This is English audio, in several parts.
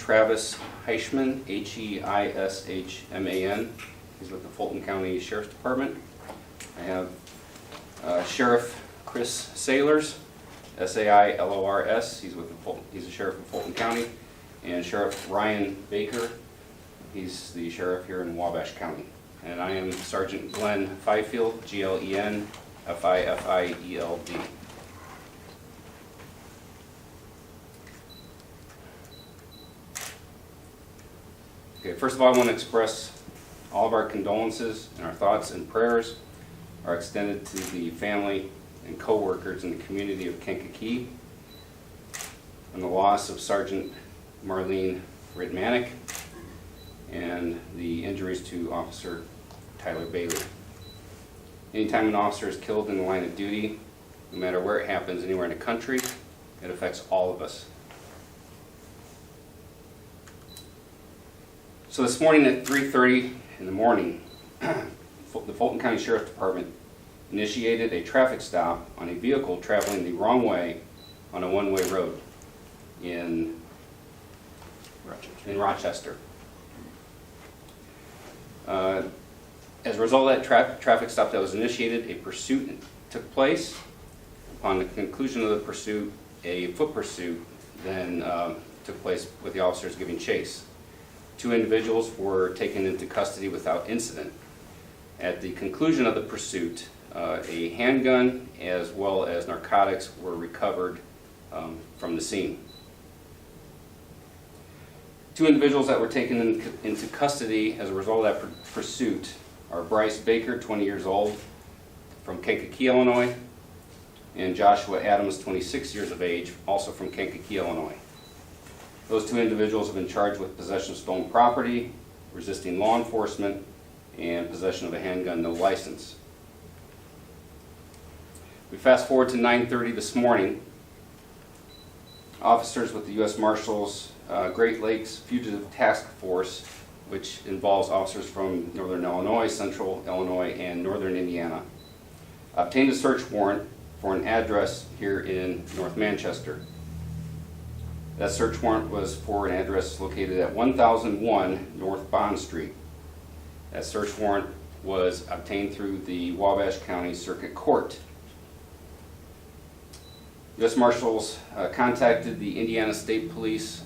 Travis Heishman, Heishman. He's with the Fulton County Sheriff's Department. I have Sheriff Chris Sailors, Sailors. He's a sheriff of Fulton County, and Sheriff Ryan Baker. He's the sheriff here in Wabash County. And I am Sergeant Glenn Fifield, Glen Fifield. Okay, first of all, I want to express all of our condolences and our thoughts and prayers are extended to the family and co-workers in the community of Kankakee on the loss of Sergeant Marlene Ridmanick and the injuries to Officer Tyler Bailey. Anytime an officer is killed in the line of duty, no matter where it happens, anywhere in the country, it affects all of us. So this morning at 3:30 in the morning, the Fulton County Sheriff's Department initiated a traffic stop on a vehicle traveling the wrong way on a one-way road in Rochester. As a result of that traffic stop that was initiated, a pursuit took place. Upon the conclusion of the pursuit, a foot pursuit then took place with the officers giving chase. 2 individuals were taken into custody without incident. At the conclusion of the pursuit, a handgun as well as narcotics were recovered from the scene. 2 individuals that were taken into custody as a result of that pursuit are Bryce Baker, 20 years old, from Kankakee, Illinois, and Joshua Adams, 26 years of age, also from Kankakee, Illinois. Those 2 individuals have been charged with possession of stolen property, resisting law enforcement, and possession of a handgun, no license. We fast forward to 9:30 this morning. Officers with the U.S. Marshals Great Lakes Fugitive Task Force, which involves officers from Northern Illinois, Central Illinois, and Northern Indiana, obtained a search warrant for an address here in North Manchester. That search warrant was for an address located at 1001 North Bond Street. That search warrant was obtained through the Wabash County Circuit Court. U.S. Marshals contacted the Indiana State Police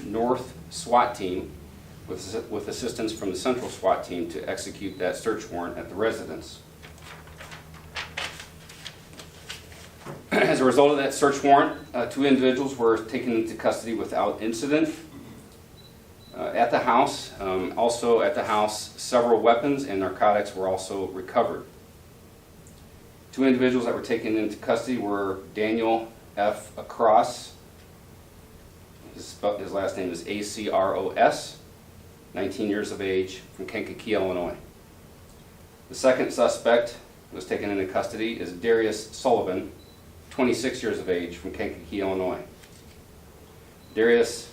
North SWAT team with assistance from the Central SWAT team to execute that search warrant at the residence. As a result of that search warrant, 2 individuals were taken into custody without incident. At the house, several weapons and narcotics were also recovered. 2 individuals that were taken into custody were Daniel F. Across, his last name is Acros, 19 years of age, from Kankakee, Illinois. The second suspect who was taken into custody is Darius Sullivan, 26 years of age, from Kankakee, Illinois. Darius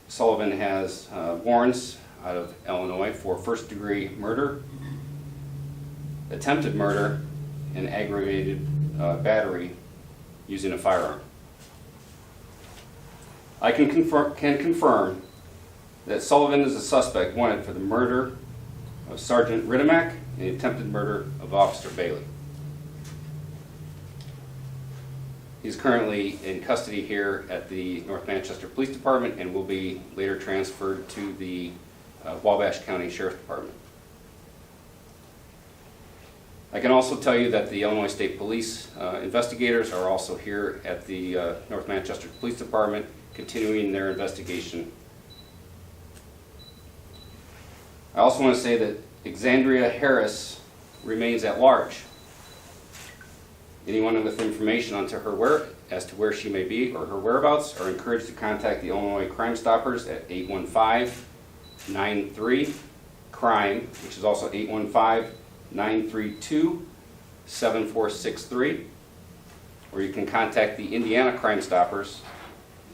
Sullivan has warrants out of Illinois for first-degree murder, attempted murder, and aggravated battery using a firearm. I can confirm that Sullivan is a suspect wanted for the murder of Sergeant Ridmanick and the attempted murder of Officer Bailey. He's currently in custody here at the North Manchester Police Department and will be later transferred to the Wabash County Sheriff's Department. I can also tell you that the Illinois State Police investigators are also here at the North Manchester Police Department continuing their investigation. I also want to say that Exandria Harris remains at large. Anyone with information as to where she may be or her whereabouts are encouraged to contact the Illinois Crime Stoppers at 815-93-CRIME, which is also 815-932-7463. Or you can contact the Indiana Crime Stoppers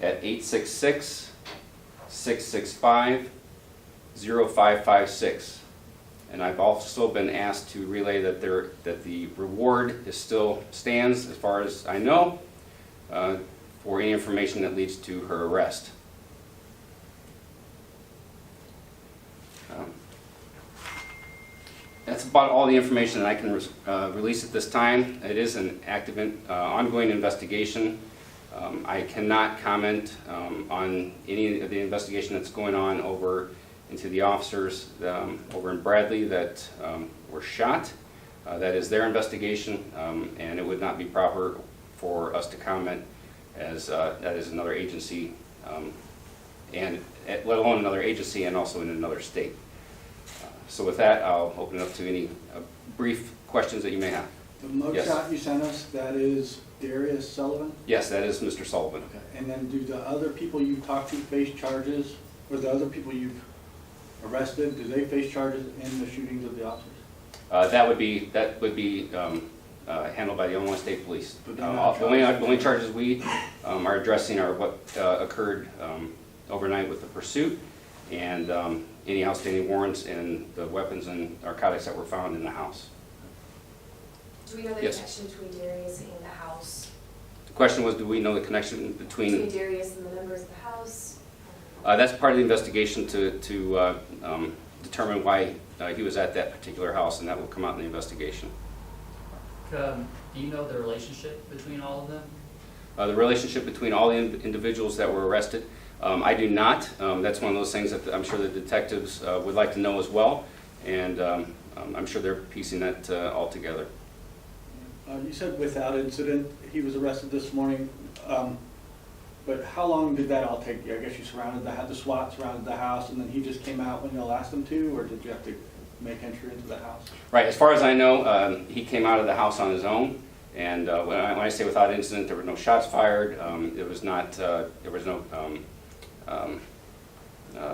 at 866-665-0556. And I've also been asked to relay that the reward still stands, as far as I know, for any information that leads to her arrest. That's about all the information that I can release at this time. It is an active, ongoing investigation. I cannot comment on any of the investigation that's going on over into the officers over in Bradley that were shot. That is their investigation, and it would not be proper for us to comment, as that is another agency, and let alone another agency and also in another state. So with that, I'll open it up to any brief questions that you may have. The mugshot you sent us, that is Darius Sullivan? Yes, that is Mr. Sullivan. Okay. And then do the other people you've talked to face charges, or the other people you've arrested, do they face charges in the shootings of the officers? That would be handled by the Illinois State Police. But The only charges we are addressing are what occurred overnight with the pursuit, and any outstanding warrants and the weapons and narcotics that were found in the house. Do we know the Yes. connection between Darius and the house? The question was, do we know the connection Between Darius and the members of the house? That's part of the investigation to determine why he was at that particular house, and that will come out in the investigation. Do you know the relationship between all of them? The relationship between all the individuals that were arrested, I do not. That's one of those things that I'm sure the detectives would like to know as well, and I'm sure they're piecing that all together. You said without incident, he was arrested this morning, but how long did that all take you? I guess you surrounded the SWAT surrounded the house, and then he just came out when y'all asked him to, or did you have to make entry into the house? Right, as far as I know, he came out of the house on his own, and when I say without incident, there were no shots fired. There was no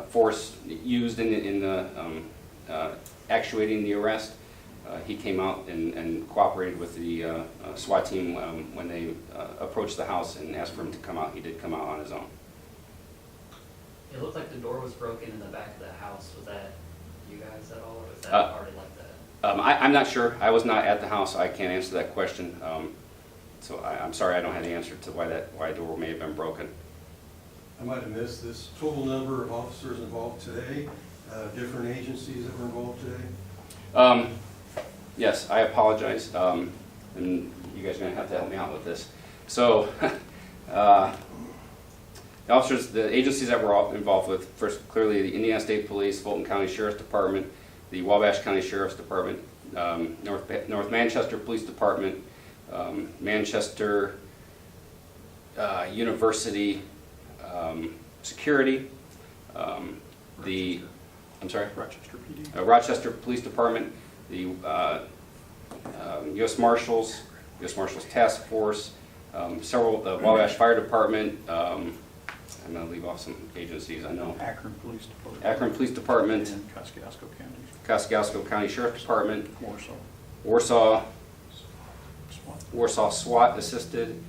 force used in the actuating the arrest. He came out and cooperated with the SWAT team when they approached the house and asked for him to come out. He did come out on his own. It looked like the door was broken in the back of the house. Was that you guys at all, or was that already like that? I'm not sure. I was not at the house. I can't answer that question. So I'm sorry, I don't have the answer to why the door may have been broken. I might have missed this. Total number of officers involved today, different agencies that were involved today? Yes, I apologize, and you guys are going to have to help me out with this. So, the officers, the agencies that we're all involved with, first, clearly the Indiana State Police, Fulton County Sheriff's Department, the Wabash County Sheriff's Department, North Manchester Police Department, Manchester University Security, Rochester PD. Rochester Police Department, the U.S. Marshals Task Force, several, Wabash Fire Department, I'm going to leave off some agencies I know. Akron Police Department. Akron Police Department, And Kosciuszko County. Kosciuszko County Sheriff's Department, Warsaw. Warsaw SWAT assisted,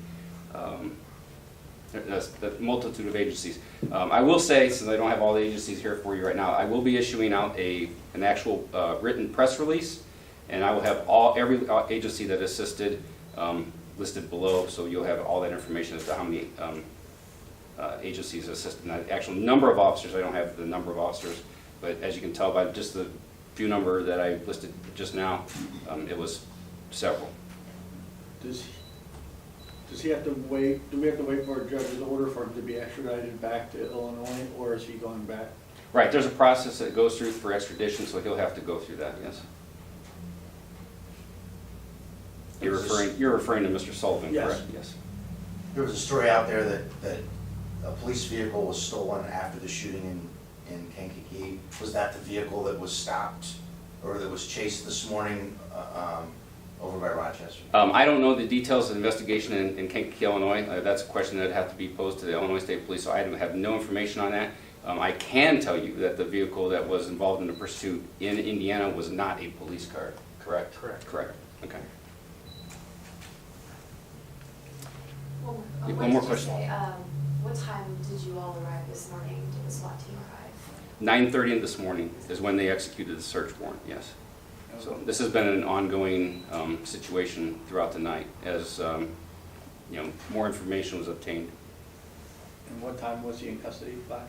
that's the multitude of agencies. I will say, since I don't have all the agencies here for you right now, I will be issuing out an actual written press release, and I will have every agency that assisted listed below, so you'll have all that information as to how many agencies assisted. Now, the actual number of officers, I don't have the number of officers, but as you can tell by just the few number that I listed just now, it was several. Does he have to wait, do we have to wait for a judge's order for him to be extradited back to Illinois, or is he going back? Right, there's a process that goes through for extradition, so he'll have to go through that, yes. You're referring to Mr. Sullivan, Yes. correct? Yes. There was a story out there that a police vehicle was stolen after the shooting in Kankakee. Was that the vehicle that was stopped or that was chased this morning over by Rochester? I don't know the details of the investigation in Kankakee, Illinois. That's a question that would have to be posed to the Illinois State Police, so I have no information on that. I can tell you that the vehicle that was involved in the pursuit in Indiana was not a police car, correct? Correct. Correct, okay. Well, One more question. What time did you all arrive this morning? Did the SWAT team arrive? 9:30 this morning is when they executed the search warrant, yes. So this has been an ongoing situation throughout the night as more information was obtained. And what time was he in custody by?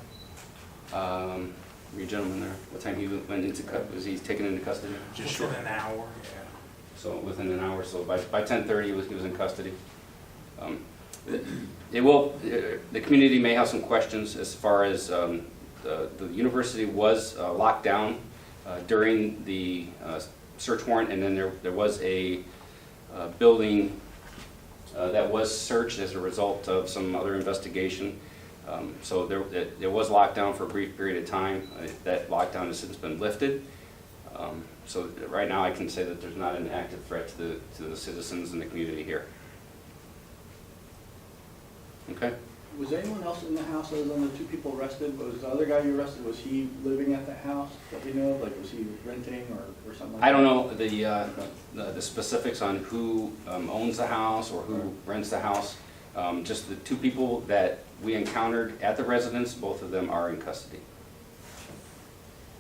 your gentleman there, what time he went into, was he taken into custody? Just short an hour, yeah. So within an hour, so by 10:30, he was in custody. It will, the community may have some questions as far as the university was locked down during the search warrant, and then there was a building that was searched as a result of some other investigation. So there was locked down for a brief period of time. That lockdown has since been lifted. So right now I can say that there's not an active threat to the citizens and the community here. Okay? Was anyone else in the house other than the two people arrested? Was the other guy you arrested, was he living at the house that you know of? Like, was he renting or something like that? I don't know the specifics on who owns the house or who rents the house. Just the two people that we encountered at the residence, both of them are in custody.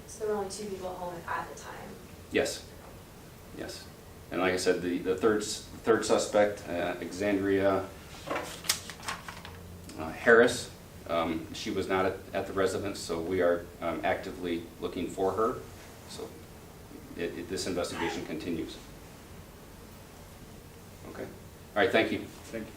So there were only two people home at the time. Yes, yes. And like I said, the third suspect, Alexandria Harris, she was not at the residence, so we are actively looking for her. So this investigation continues. Okay. All right, thank you. Thank you.